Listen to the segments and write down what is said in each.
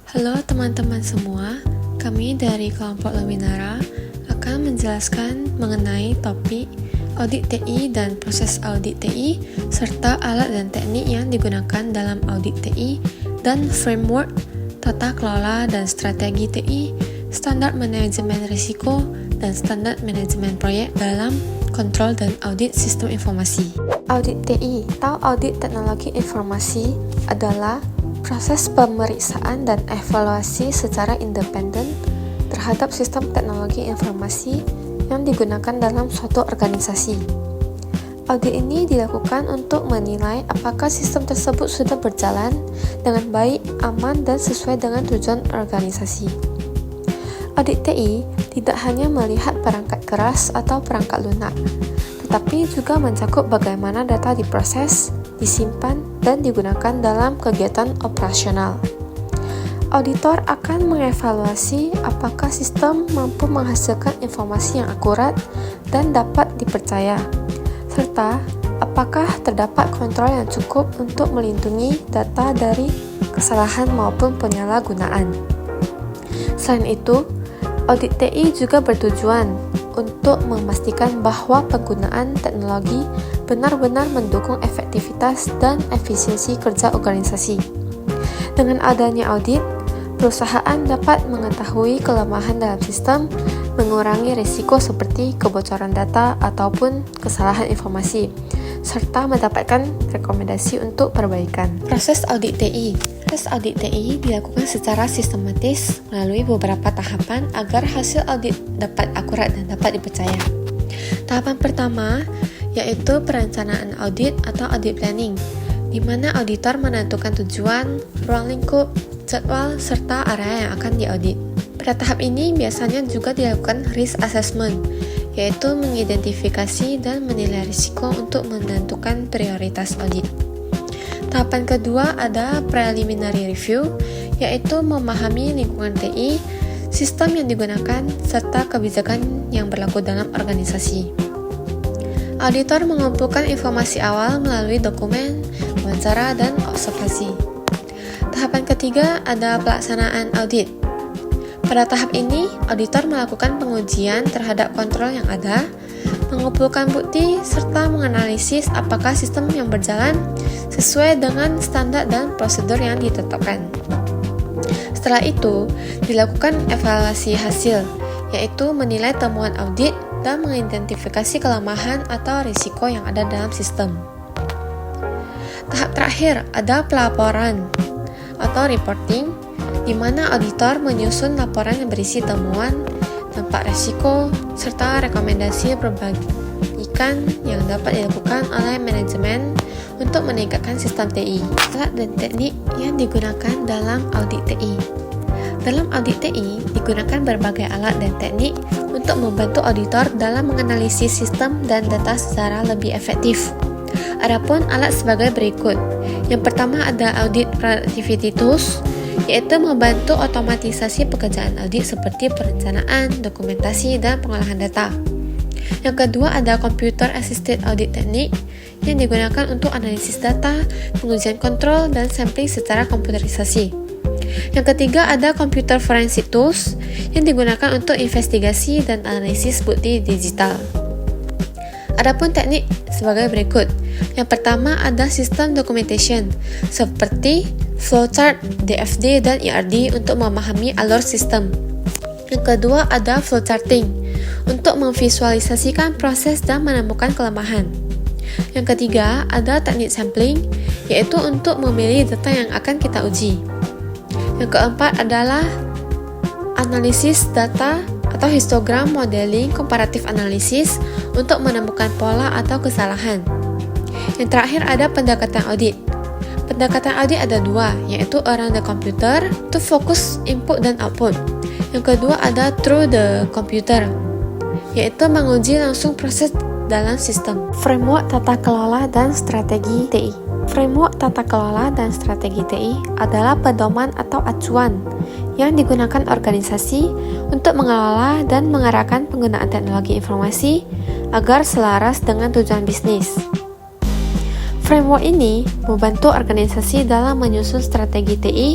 Halo teman-teman semua, kami dari kelompok Luminara akan menjelaskan mengenai topik audit TI dan proses audit TI, serta alat dan teknik yang digunakan dalam audit TI, dan framework, tata kelola dan strategi TI, standar manajemen risiko, dan standar manajemen proyek dalam kontrol dan audit sistem informasi. Audit TI atau audit teknologi informasi adalah proses pemeriksaan dan evaluasi secara independen terhadap sistem teknologi informasi yang digunakan dalam suatu organisasi. Audit ini dilakukan untuk menilai apakah sistem tersebut sudah berjalan dengan baik, aman, dan sesuai dengan tujuan organisasi. Audit TI tidak hanya melihat perangkat keras atau perangkat lunak, tetapi juga mencakup bagaimana data diproses, disimpan, dan digunakan dalam kegiatan operasional. Auditor akan mengevaluasi apakah sistem mampu menghasilkan informasi yang akurat dan dapat dipercaya, serta apakah terdapat kontrol yang cukup untuk melindungi data dari kesalahan maupun penyalahgunaan. Selain itu, audit TI juga bertujuan untuk memastikan bahwa penggunaan teknologi benar-benar mendukung efektivitas dan efisiensi kerja organisasi. Dengan adanya audit, perusahaan dapat mengetahui kelemahan dalam sistem, mengurangi risiko seperti kebocoran data ataupun kesalahan informasi, serta mendapatkan rekomendasi untuk perbaikan. Proses audit TI. Proses audit TI dilakukan secara sistematis melalui beberapa tahapan agar hasil audit dapat akurat dan dapat dipercaya. Tahapan pertama yaitu perencanaan audit atau audit planning, di mana auditor menentukan tujuan, ruang lingkup, jadwal, serta area yang akan diaudit. Pada tahap ini biasanya juga dilakukan risk assessment, yaitu mengidentifikasi dan menilai risiko untuk menentukan prioritas audit. Tahapan kedua ada preliminary review, yaitu memahami lingkungan TI, sistem yang digunakan, serta kebijakan yang berlaku dalam organisasi. Auditor mengumpulkan informasi awal melalui dokumen, wawancara, dan observasi. Tahapan ketiga ada pelaksanaan audit. Pada tahap ini, auditor melakukan pengujian terhadap kontrol yang ada, mengumpulkan bukti, serta menganalisis apakah sistem yang berjalan sesuai dengan standar dan prosedur yang ditetapkan. Setelah itu, dilakukan evaluasi hasil, yaitu menilai temuan audit dan mengidentifikasi kelemahan atau risiko yang ada dalam sistem. Tahap terakhir ada pelaporan atau reporting, di mana auditor menyusun laporan yang berisi temuan, dampak risiko, serta rekomendasi perbaikan yang dapat dilakukan oleh manajemen untuk meningkatkan sistem TI. Alat dan teknik yang digunakan dalam audit TI. Dalam audit TI digunakan berbagai alat dan teknik untuk membantu auditor dalam menganalisis sistem dan data secara lebih efektif. Adapun alat sebagai berikut. Yang pertama ada audit productivity tools, yaitu membantu otomatisasi pekerjaan audit seperti perencanaan, dokumentasi, dan pengolahan data. Yang kedua ada computer assisted audit teknik, yang digunakan untuk analisis data, pengujian kontrol, dan sampling secara komputerisasi. Yang ketiga ada computer forensic tools, yang digunakan untuk investigasi dan analisis bukti digital. Adapun teknik sebagai berikut. Yang pertama ada sistem documentation, seperti flowchart, DFD, dan ERD untuk memahami alur sistem. Yang kedua ada flowcharting, untuk memvisualisasikan proses dan menemukan kelemahan. Yang ketiga ada teknik sampling, yaitu untuk memilih data yang akan kita uji. Yang keempat adalah analisis data atau histogram modeling comparative analysis untuk menemukan pola atau kesalahan. Yang terakhir ada pendekatan audit. Pendekatan audit ada dua, yaitu around the computer, to focus input dan output. Yang kedua ada through the computer, yaitu menguji langsung proses dalam sistem. Framework tata kelola dan strategi TI. Framework tata kelola dan strategi TI adalah pedoman atau acuan yang digunakan organisasi untuk mengelola dan mengarahkan penggunaan teknologi informasi agar selaras dengan tujuan bisnis. Framework ini membantu organisasi dalam menyusun strategi TI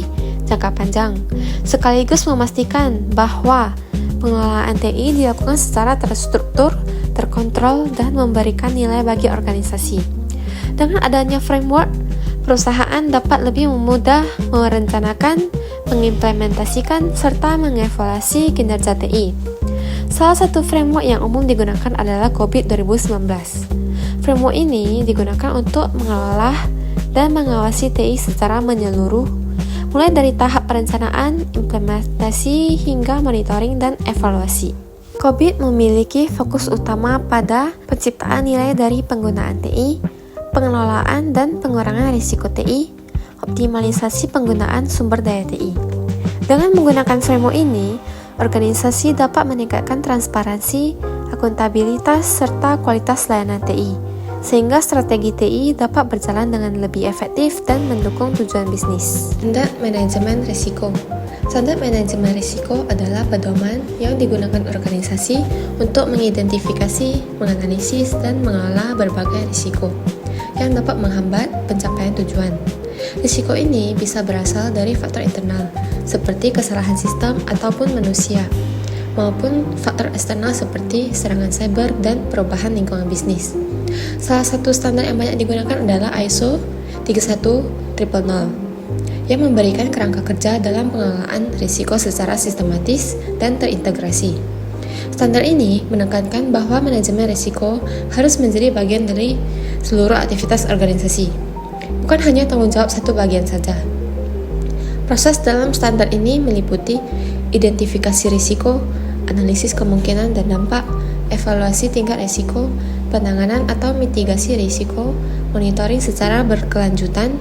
jangka panjang, sekaligus memastikan bahwa pengelolaan TI dilakukan secara terstruktur, terkontrol, dan memberikan nilai bagi organisasi. Dengan adanya framework, perusahaan dapat lebih mudah merencanakan, mengimplementasikan, serta mengevaluasi kinerja TI. Salah satu framework yang umum digunakan adalah COVID 2019. Framework ini digunakan untuk mengelola dan mengawasi TI secara menyeluruh, mulai dari tahap perencanaan, implementasi, hingga monitoring dan evaluasi. COVID memiliki fokus utama pada penciptaan nilai dari penggunaan TI, pengelolaan dan pengurangan risiko TI, optimalisasi penggunaan sumber daya TI. Dengan menggunakan framework ini, organisasi dapat meningkatkan transparansi, akuntabilitas, serta kualitas layanan TI, sehingga strategi TI dapat berjalan dengan lebih efektif dan mendukung tujuan bisnis. Standar manajemen risiko. Standar manajemen risiko adalah pedoman yang digunakan organisasi untuk mengidentifikasi, menganalisis, dan mengelola berbagai risiko yang dapat menghambat pencapaian tujuan. Risiko ini bisa berasal dari faktor internal, seperti kesalahan sistem ataupun manusia, maupun faktor eksternal seperti serangan cyber dan perubahan lingkungan bisnis. Salah satu standar yang banyak digunakan adalah ISO 31000 yang memberikan kerangka kerja dalam pengelolaan risiko secara sistematis dan terintegrasi. Standar ini menekankan bahwa manajemen risiko harus menjadi bagian dari seluruh aktivitas organisasi, bukan hanya tanggung jawab satu bagian saja. Proses dalam standar ini meliputi identifikasi risiko, analisis kemungkinan dan dampak, evaluasi tingkat risiko, penanganan atau mitigasi risiko, monitoring secara berkelanjutan.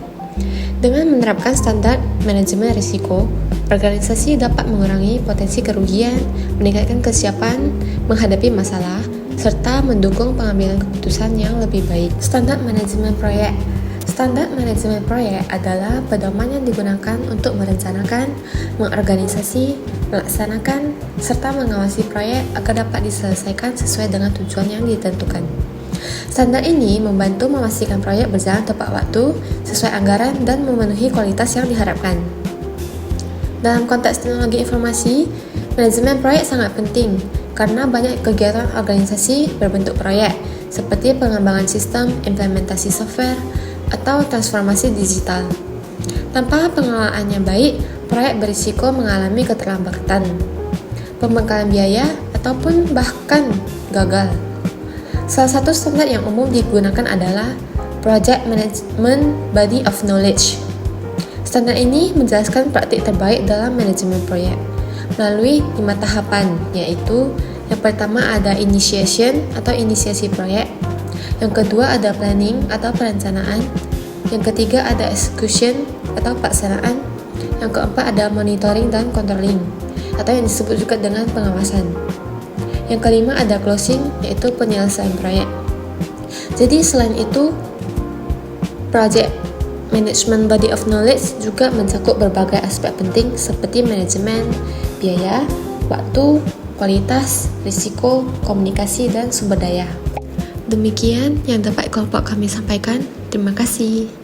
Dengan menerapkan standar manajemen risiko, organisasi dapat mengurangi potensi kerugian, meningkatkan kesiapan menghadapi masalah, serta mendukung pengambilan keputusan yang lebih baik. Standar manajemen proyek. Standar manajemen proyek adalah pedoman yang digunakan untuk merencanakan, mengorganisasi, melaksanakan, serta mengawasi proyek agar dapat diselesaikan sesuai dengan tujuan yang ditentukan. Standar ini membantu memastikan proyek berjalan tepat waktu, sesuai anggaran, dan memenuhi kualitas yang diharapkan. Dalam konteks teknologi informasi, manajemen proyek sangat penting karena banyak kegiatan organisasi berbentuk proyek, seperti pengembangan sistem, implementasi software, atau transformasi digital. Tanpa pengelolaan yang baik, proyek berisiko mengalami keterlambatan, pembengkakan biaya, ataupun bahkan gagal. Salah satu standar yang umum digunakan adalah Project Management Body of Knowledge. Standar ini menjelaskan praktik terbaik dalam manajemen proyek melalui 5 tahapan, yaitu yang pertama ada initiation atau inisiasi proyek, yang kedua ada planning atau perencanaan, yang ketiga ada execution atau pelaksanaan, yang keempat ada monitoring dan controlling atau yang disebut juga dengan pengawasan, yang kelima ada closing yaitu penyelesaian proyek. Jadi selain itu, project management body of knowledge juga mencakup berbagai aspek penting seperti manajemen, biaya, waktu, kualitas, risiko, komunikasi, dan sumber daya. Demikian yang dapat kelompok kami sampaikan. Terima kasih.